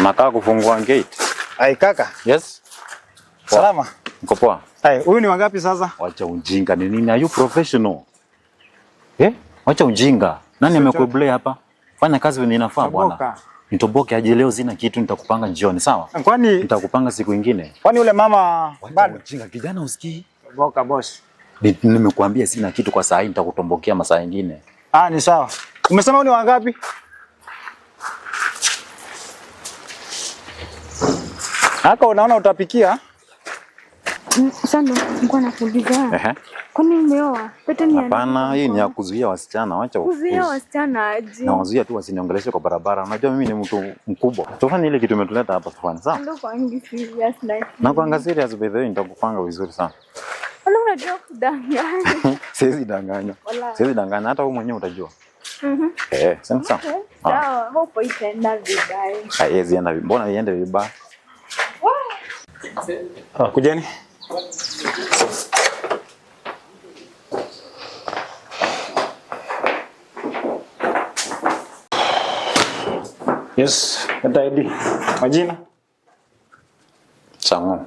Nataka kufungua gate. Ai kaka. Yes. Salama. Uko poa? Ai, huyu ni wangapi sasa? Wacha ujinga ni nini? Are you professional? Wacha ujinga. Nani amekublea hapa? Fanya kazi venye inafaa bwana. Nitoboke aje leo zina kitu nitakupanga jioni, sawa? Kwani nitakupanga siku nyingine. Kwani yule mama bado ujinga kijana usikii? Boka boss. Nimekuambia sina kitu kwa saa hii nitakutombokea masaa mengine. Ni sawa. Umesema ni wangapi? Haka unaona utapikia? Sando, nilikuwa nakuuliza. Kwani umeoa? Pete ni hapana, hii ni ya kuzuia wasichana, acha kuzuia wasichana aje. Na wazuia tu wasiniongeleshe kwa barabara. Unajua mimi ni mtu mkubwa. Tufanye ile kitu umetuleta hapa tufanye, sawa? Ndio kwa ngi serious life. Na kwa serious by the way nitakupanga vizuri sana. Wala unajua kudanganya. Siwezi danganya. Siwezi danganya hata wewe mwenyewe utajua. Sawa. Sawa, hope itaenda vibaya. Haiwezi enda vibaya. Mbona iende vibaya? Kujeni. Yes, kata ID. Majina? Sangu.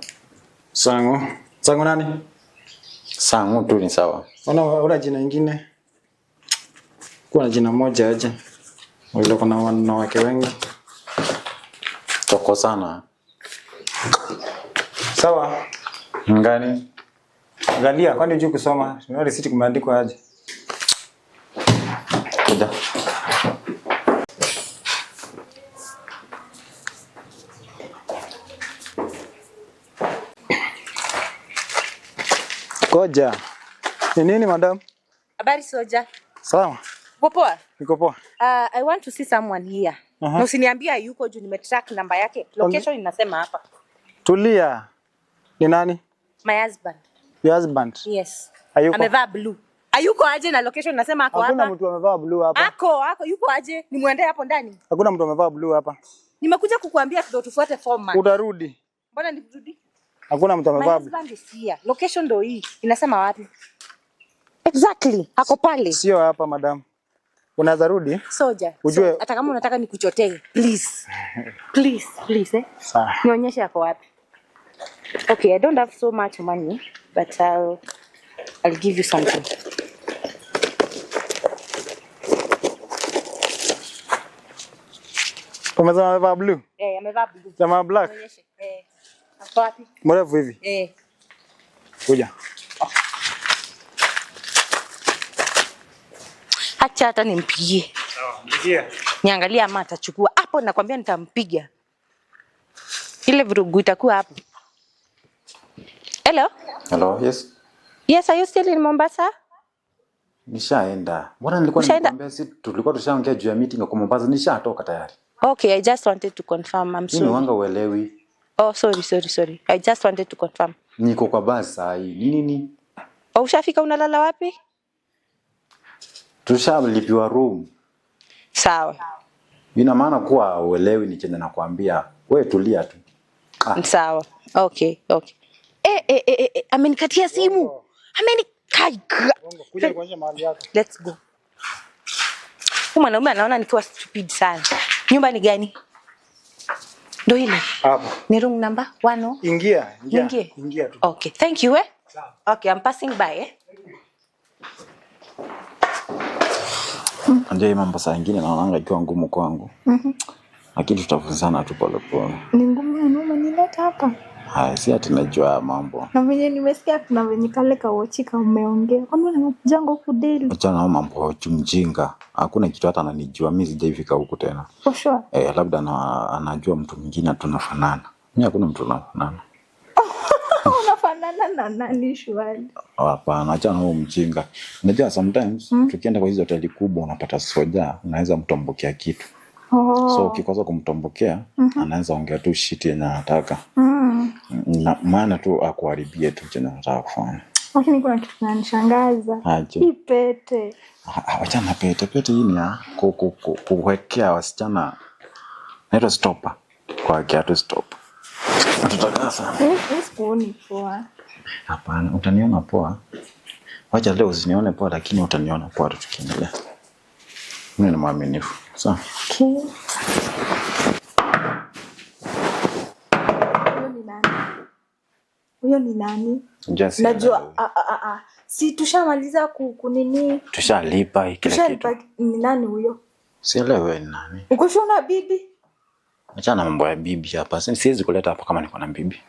Sangu nani? Sangu tu ni sawa. Una jina ingine? Kuna jina moja aje. Wale kuna wanawake wengi. Toko sana. Sawa. Ngani? Angalia, kwani hujui kusoma? Ni receipt kumeandikwa aje? Kuja. Koja. Ni nini madam? Habari soja. Salama. Uko poa? Niko poa. I want to see someone here. Na usiniambia yuko juu nimetrack namba yake. Location inasema hapa. Tulia. Ni nani? My husband. Your husband? Yes. Hayuko. Amevaa blue. Hayuko aje na location inasema ako hapa? Hakuna mtu amevaa blue hapa. Ako yuko aje? Nimuende hapo ndani. Hakuna mtu amevaa blue hapa. Nimekuja kukuambia ndio tufuate format. Utarudi. Mbona nirudi? Hakuna mtu amevaa blue. My husband is here. Location ndio hii. Inasema wapi? Exactly. Ako pale. Sio hapa madam. Unaweza rudi? Soja. Ujue hata kama unataka nikuchotee, please. Please. Sawa. Nionyeshe yako wapi. Okay, I don't have so much money, but I'll give you something. Umesema amevaa blue? Amevaa blue. Jamaa black. Nionyeshe. Hapo wapi? Mrefu hivi. Kuja. Acha hata nimpigie. Sawa, mpigie. Niangalia ama atachukua. Hapo nakwambia nitampiga. Ile vurugu itakuwa hapo. Hello, yes. Yes, are you still in Mombasa? Nishaenda. Mbona nilikuwa nimekwambia tulikuwa tushaongea juu ya meeting kwa Mombasa, nishatoka tayari. Okay, I just wanted to confirm. I'm sorry. Mimi wanga uelewi. Oh, sorry. I just wanted to confirm. Niko kwa basi saa hii. Nini? Ushafika, unalala wapi? Tushalipiwa room. Sawa. Ina maana kuwa uelewi ni chenye nakwambia. Wewe tulia tu. Sawa. Okay. Amenikatia simu. Kuja kuonyesha mahali yako. Let's go. Mwanaume anaona nikiwa stupid sana. Nyumba ni gani? Ndio ile. Hapo. Ni room number 1. Ingia tu. Okay, thank you. Okay, I'm passing by. Ndio mambo saa nyingine naona ikiwa ngumu kwangu. Lakini tutavuzana tu pole pole. Ni ngumu noma nileta hapa. Si ati najua mambo. Na mwenye nimesikia kuna venye kale kaochika umeongea. Kwani unakuja huku daily? Acha na mambo mjinga. Hakuna kitu hata ananijua. Mimi sijaifika huku tena. For sure. Labda anajua mtu mwingine tunafanana. Mimi hakuna mtu tunafanana. Unafanana na nani shwali? Hapana, acha na mjinga. Unajua sometimes tukienda kwa hizo hoteli kubwa unapata soja, unaweza mtombokea kitu. So ukikosa kumtombokea, anaweza ongea tu shit yenye anataka. Na maana tu akuharibie tu chenye anataka kufanya. Lakini kuna kitu kinanishangaza. Hii pete. Acha na pete hii ni ya kuwekea wasichana. Naitwa stopper. Kwa kiatu stop. Tutakasa. Usioni poa. Hapana, utaniona poa. Wacha leo usinione poa lakini utaniona poa tukiendelea. Mimi ni mwaminifu. Sawa. Okay. Huyo ni nani? Just Najua si tushamaliza kunini? Tushalipa kila kitu. Ni nani huyo? Sielewi ni nani. Uko shona bibi? Achana mambo ya bibi hapa. Siwezi kuleta hapa kama niko na bibi.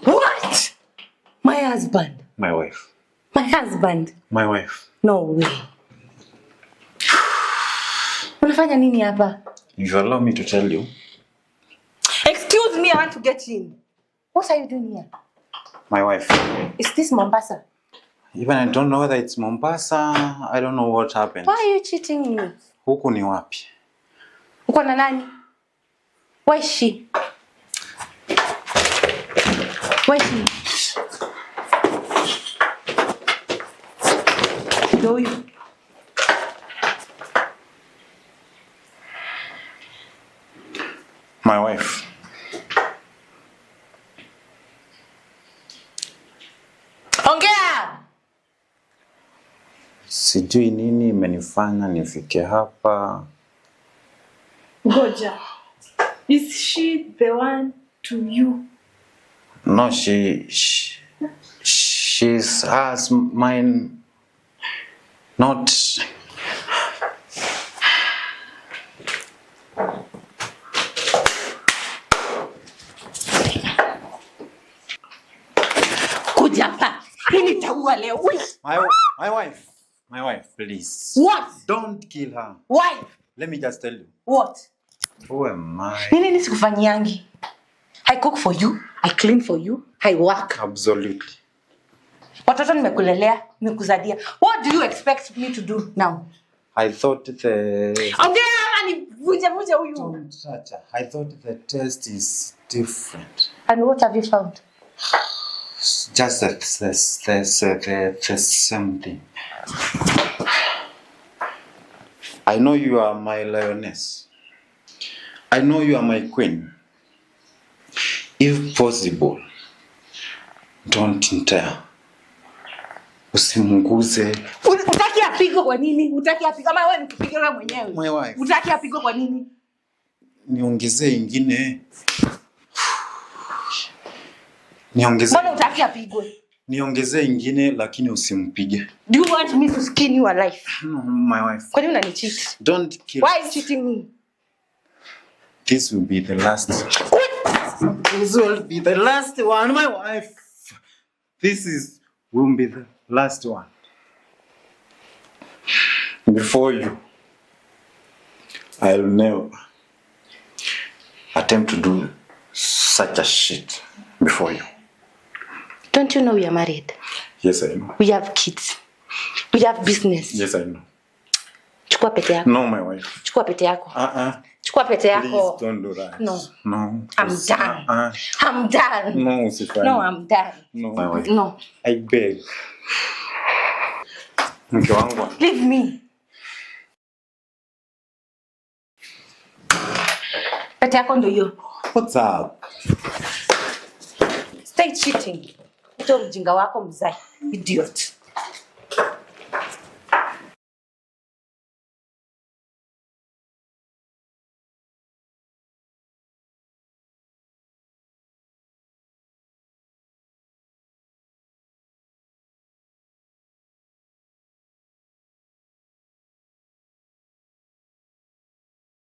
What? My husband. My wife. My husband. My wife. No way. Unafanya nini hapa? You allow me to tell you. Excuse me, I want to get in. What are you doing here? My wife. Is this Mombasa? Even I don't know whether it's Mombasa. I don't know what happened. Why are you cheating me? Huku ni wapi? Uko na nani? Where is she? Where is she? Ndio huyu. My wife. Ongea! Sijui nini imenifanya nifike hapa. Ngoja. Is she the one to you? No, she's as mine. Not. Kuja hapa. Hili taua leo. My wife, please. What? Don't kill her. Why? Let me just tell you. What? Who am I? Nini nisikufanyiangi? I cook for you, I clean for you, I work. Absolutely. Watoto nimekulelea, nimekuzadia. What do you expect me to do now? I thought Ongea ni vuje huyu. Don't touch her. I thought the taste is different. And what have you found? Just that the same thing. I know you are my lioness. I know you are my queen. If possible, don't enter. Usimguze. Utaki apigwe kwa nini? Utaki apigwe kama wewe nikupige wewe mwenyewe. My wife. Utaki apigwe kwa nini? Niongezee ingine. Niongezee. Mbona utaki apigwe? Niongezee ingine lakini usimpige. Do you want me to skin you alive? No, my wife. Kwa nini unanicheat? Don't kill. Why are you cheating me? This will be the last. This will be the last one, my wife. Will be the last one. Before you, I'll never attempt to do such a shit before you. Don't you know we are married? Yes, I know. We have kids. We have business. Yes, I know. Chukua pete yako. No, my wife. Chukua pete yako. Chukua pete yako. Please don't do that. No. No. I'm done. I'm done. No, usifanye. No, I'm done. No, my wife. No. I beg. Mke wangu. Leave me. Pete yako ndio hiyo. What's up? Stay cheating. Ito ujinga wako mzai. Idiot.